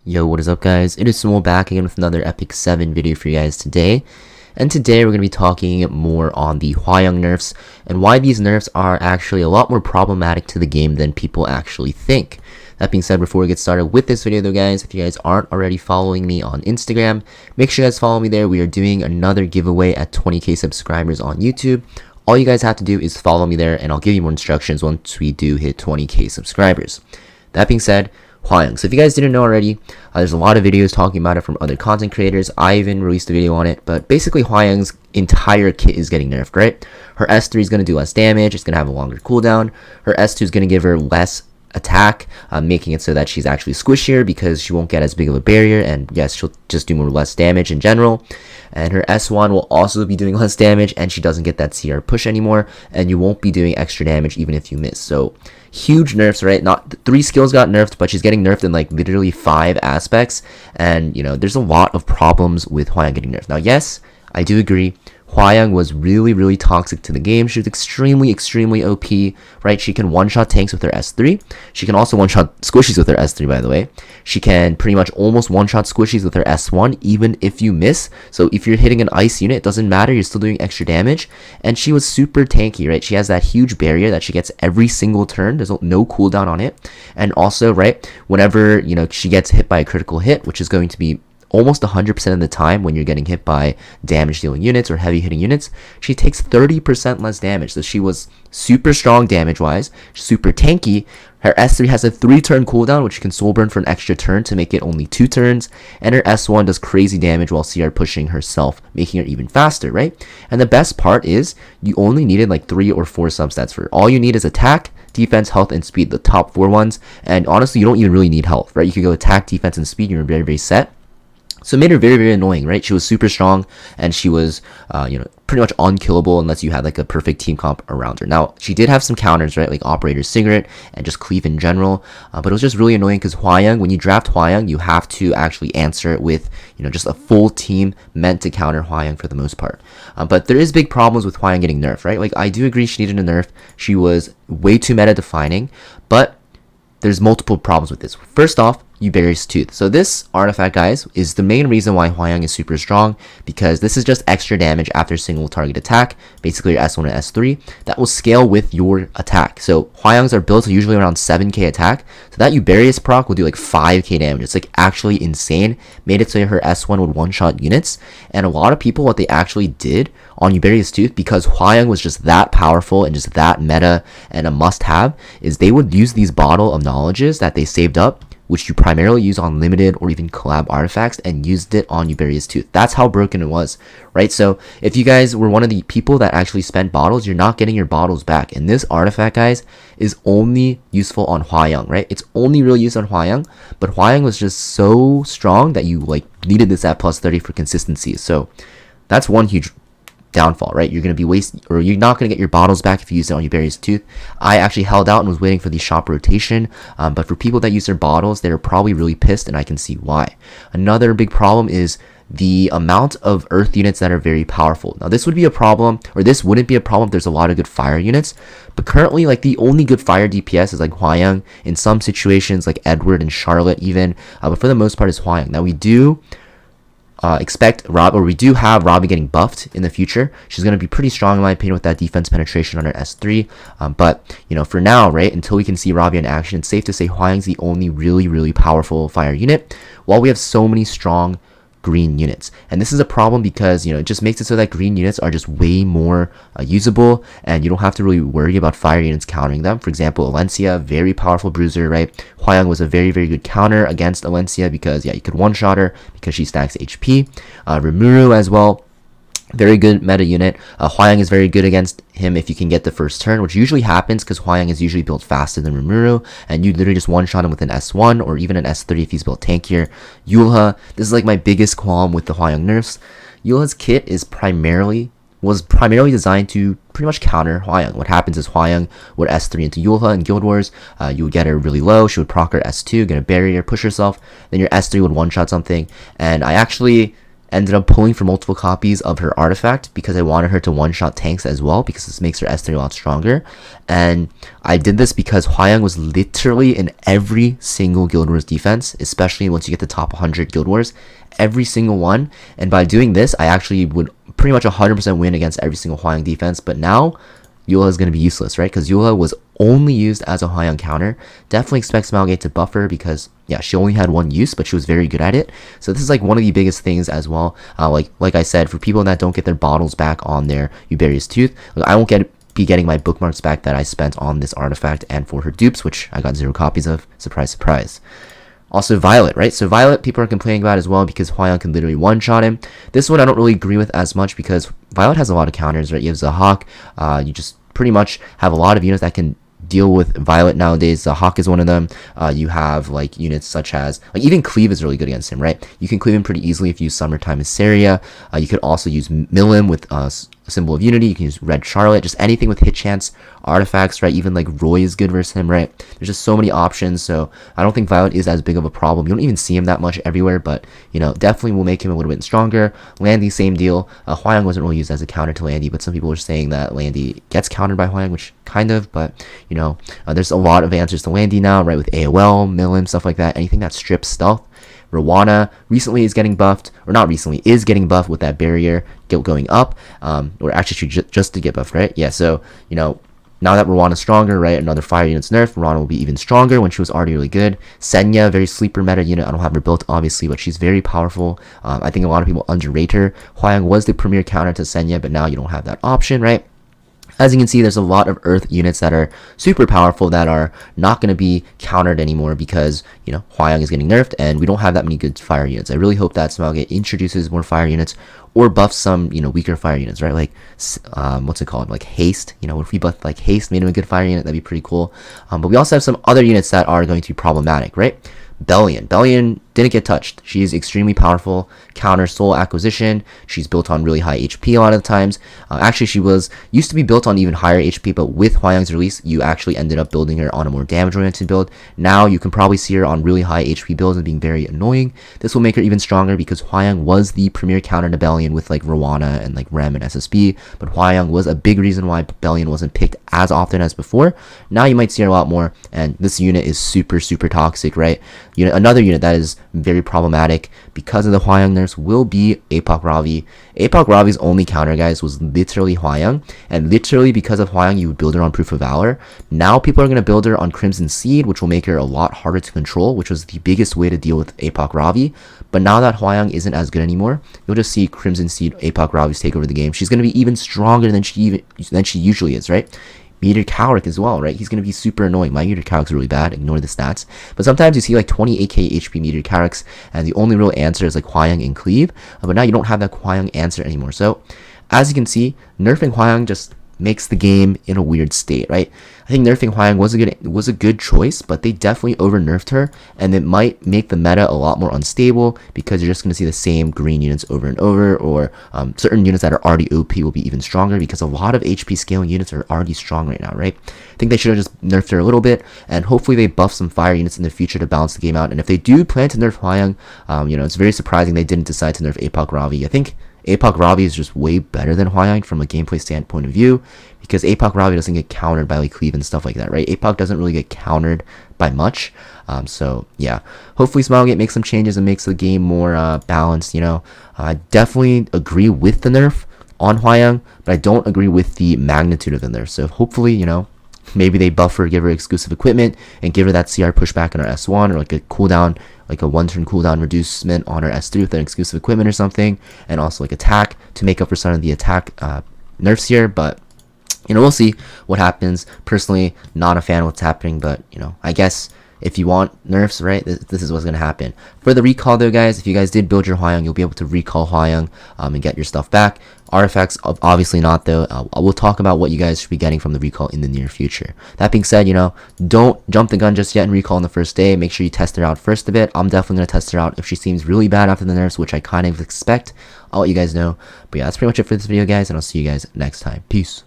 Yo, what is up guys? It is Samool back again with another Epic 7 video for you guys today. And today we're going to be talking more on the Hwayoung nerfs and why these nerfs are actually a lot more problematic to the game than people actually think. That being said, before we get started with this video though guys, if you guys aren't already following me on Instagram, make sure you guys follow me there. We are doing another giveaway at 20k subscribers on YouTube. All you guys have to do is follow me there and I'll give you more instructions once we do hit 20k subscribers. That being said, Hwayoung. So if you guys didn't know already, there's a lot of videos talking about it from other content creators. I even released a video on it, but basically Hwayoung's entire kit is getting nerfed, right? Her S3 is going to do less damage, it's going to have a longer cooldown. Her S2 is going to give her less attack, making it so that she's actually squishier because she won't get as big of a barrier, and yes, she'll just do more less damage in general. And her S1 will also be doing less damage, and she doesn't get that CR push anymore, and you won't be doing extra damage even if you miss. So huge nerfs, right? Not 3 skills got nerfed, but she's getting nerfed in like literally 5 aspects, and you know there's a lot of problems with Hwayoung getting nerfed. Now yes, I do agree, Hwayoung was really toxic to the game. She was extremely OP, right? She can one-shot tanks with her S3. She can also one-shot squishies with her S3, by the way. She can pretty much almost one-shot squishies with her S1, even if you miss. So if you're hitting an ice unit, it doesn't matter, you're still doing extra damage. And she was super tanky, right? She has that huge barrier that she gets every single turn. There's no cooldown on it. And also, right, whenever, you know, she gets hit by a critical hit, which is going to be almost 100% of the time when you're getting hit by damage dealing units or heavy hitting units, she takes 30% less damage. So she was super strong damage wise, super tanky. Her S3 has a 3-turn cooldown, which you can soul burn for an extra turn to make it only 2 turns, and her S1 does crazy damage while CR pushing herself, making her even faster, right? And the best part is you only needed like 3 or 4 substats for her. All you need is attack, defense, health, and speed, the top 4 ones. And honestly, you don't even really need health, right? You could go attack, defense, and speed, you're very set. So it made her very annoying, right? She was super strong, and she was, pretty much unkillable unless you had like a perfect team comp around her. Now, she did have some counters, right? Like Operator's Cigarette and just Cleave in general. But it was just really annoying because Hwayoung, when you draft Hwayoung, you have to actually answer it with, just a full team meant to counter Hwayoung for the most part. But there is big problems with Hwayoung getting nerfed, right? Like, I do agree she needed a nerf. She was way too meta defining, but there's multiple problems with this. First off, Yulha's Tooth. So this artifact, guys, is the main reason why Hwayoung is super strong, because this is just extra damage after single target attack, basically your S1 and S3, that will scale with your attack. So Hwayoungs are built usually around 7k attack, so that Yulha's proc will do like 5k damage. It's like actually insane. Made it so her S1 would one-shot units, and a lot of people, what they actually did on Yulha's Tooth, because Hwayoung was just that powerful and just that meta and a must-have, is they would use these bottle of knowledges that they saved up, which you primarily use on limited or even collab artifacts, and used it on Yulha's Tooth. That's how broken it was, right? So if you guys were one of the people that actually spent bottles, you're not getting your bottles back. And this artifact, guys, is only useful on Hwayoung, right? It's only really used on Hwayoung, but Hwayoung was just so strong that you like needed this at plus 30 for consistency. So that's one huge downfall, right? You're going to be you're not going to get your bottles back if you use it on Yulha's Tooth. I actually held out and was waiting for the shop rotation, but for people that use their bottles, they're probably really pissed, and I can see why. Another big problem is the amount of earth units that are very powerful. Now this would be a problem, or this wouldn't be a problem if there's a lot of good fire units, but currently like the only good fire DPS is like Hwayoung, in some situations like Edward and Charlotte even, but for the most part is Hwayoung. Now we do we do have Robbie getting buffed in the future. She's going to be pretty strong in my opinion with that defense penetration on her S3, but for now, right, until we can see Robbie in action, it's safe to say Hwayoung's the only really powerful fire unit, while we have so many strong green units. And this is a problem because it just makes it so that green units are just way more usable, and you don't have to really worry about fire units countering them. For example, Alencia, very powerful bruiser, right? Hwayoung was a very good counter against Alencia because you could one-shot her because she stacks HP. Rimuru as well, very good meta unit. Hwayoung is very good against him if you can get the first turn, which usually happens because Hwayoung is usually built faster than Rimuru, and you literally just one-shot him with an S1 or even an S3 if he's built tankier. Yulha, this is like my biggest qualm with the Hwayoung nerfs. Yulha's kit was primarily designed to pretty much counter Hwayoung. What happens is Hwayoung would S3 into Yulha in Guild Wars, you would get her really low, she would proc her S2, get a barrier, push herself, then your S3 would one-shot something, and I actually ended up pulling for multiple copies of her artifact because I wanted her to one-shot tanks as well, because this makes her S3 a lot stronger. And I did this because Hwayoung was literally in every single Guild Wars defense, especially once you get the top 100 Guild Wars, every single one. And by doing this, I actually would pretty much 100% win against every single Hwayoung defense. But now Yulha is going to be useless, right? Because Yulha was only used as a Hwayoung counter. Definitely expect Smilegate to buff her because, yeah, she only had one use, but she was very good at it. So this is like one of the biggest things as well. Like I said, for people that don't get their bottles back on their Uberius Tooth, I won't be getting my bookmarks back that I spent on this artifact and for her dupes, which I got 0 copies of. Surprise, surprise. Also Violet, right? So Violet, people are complaining about as well because Hwayoung can literally one-shot him. This one I don't really agree with as much because Violet has a lot of counters, right? You have Zahhak, you just pretty much have a lot of units that can deal with Violet nowadays. Zahhak is one of them. You have like units such as, like, even Cleave is really good against him, right? You can cleave him pretty easily if you use Summertime Assyria. You could also use Milim with Symbol of Unity. You can use Red Charlotte, just anything with hit chance artifacts, right? Even like Roy is good versus him, right? There's just so many options, so I don't think Violet is as big of a problem. You don't even see him that much everywhere, but you know, definitely will make him a little bit stronger. Landy, same deal. Hwayoung wasn't really used as a counter to Landy, but some people are saying that Landy gets countered by Hwayoung, which kind of, but you know, there's a lot of answers to Landy now, right? With AOL, Milim, stuff like that. Anything that strips stealth. Rowan recently is getting buffed, or not recently, is getting buffed with that barrier going up, or actually just to get buffed, right? Yeah, so, you know, now that Rowan is stronger, right, another fire unit's nerfed, Rowan will be even stronger when she was already really good. Senna, very sleeper meta unit. I don't have her built, obviously, but she's very powerful. I think a lot of people underrate her. Hwayoung was the premier counter to Senna, but now you don't have that option, right? As you can see, there's a lot of Earth units that are super powerful that are not going to be countered anymore because, you know, Hwayoung is getting nerfed and we don't have that many good fire units. I really hope that Smilegate introduces more fire units or buffs some, you know, weaker fire units, right? Like, what's it called? Like Haste. You know, if we buff like Haste, made him a good fire unit, that'd be pretty cool. But we also have some other units that are going to be problematic, right? Bellion didn't get touched. She is extremely powerful, counter soul acquisition. She's built on really high HP a lot of the times. Actually, she used to be built on even higher HP, but with Hwayoung's release, you actually ended up building her on a more damage-oriented build. Now, you can probably see her on really high HP builds and being very annoying. This will make her even stronger because Hwayoung was the premier counter to Bellion with like Rowan and like Rem and SSB, but Hwayoung was a big reason why Bellion wasn't picked as often as before. Now you might see her a lot more, and this unit is super, super toxic, right? Another unit that is very problematic because of the Hwayoung nerfs will be Apoc Ravi. Apoc Ravi's only counter, guys, was literally Hwayoung, and literally because of Hwayoung, you would build her on Proof of Valor. Now people are going to build her on Crimson Seed, which will make her a lot harder to control, which was the biggest way to deal with Apoc Ravi. But now that Hwayoung isn't as good anymore, you'll just see Crimson Seed Apoc Ravis take over the game. She's going to be even stronger than she usually is, right? Meteor Calric as well, right? He's going to be super annoying. My Meteor Calric's really bad. Ignore the stats. But sometimes you see like 28k HP Meteor Calrics, and the only real answer is like Hwayoung and Cleave. But now you don't have that Hwayoung answer anymore. So, as you can see, nerfing Hwayoung just makes the game in a weird state, right? I think nerfing Hwayoung was a good choice, but they definitely over nerfed her, and it might make the meta a lot more unstable because you're just going to see the same green units over and over, or certain units that are already OP will be even stronger because a lot of HP scaling units are already strong right now, right? I think they should have just nerfed her a little bit, and hopefully they buff some fire units in the future to balance the game out. And if they do plan to nerf Hwayoung, you know, it's very surprising they didn't decide to nerf Apoc Ravi. I think Apoc Ravi is just way better than Hwayoung from a gameplay standpoint of view, because Apoc Ravi doesn't get countered by like Cleave and stuff like that, right? Apoc doesn't really get countered by much. So yeah, hopefully Smilegate makes some changes and makes the game more balanced. You know, I definitely agree with the nerf on Hwayoung, but I don't agree with the magnitude of the nerf. So hopefully, you know, maybe they buff her, give her exclusive equipment, and give her that CR pushback on her S1, or like a cooldown, like a one-turn cooldown reducement on her S3 with an exclusive equipment or something, and also like attack to make up for some of the attack nerfs here. But you know, we'll see what happens. Personally, not a fan of what's happening, but you know, I guess if you want nerfs, right, this is what's going to happen. For the recall though, guys, if you guys did build your Hwayoung, you'll be able to recall Hwayoung and get your stuff back. Artifacts, obviously not though. We'll talk about what you guys should be getting from the recall in the near future. That being said, you know, don't jump the gun just yet and recall on the first day. Make sure you test her out first a bit. I'm definitely going to test her out. If she seems really bad after the nerfs, which I kind of expect, I'll let you guys know. But yeah, that's pretty much it for this video, guys, and I'll see you guys next time. Peace.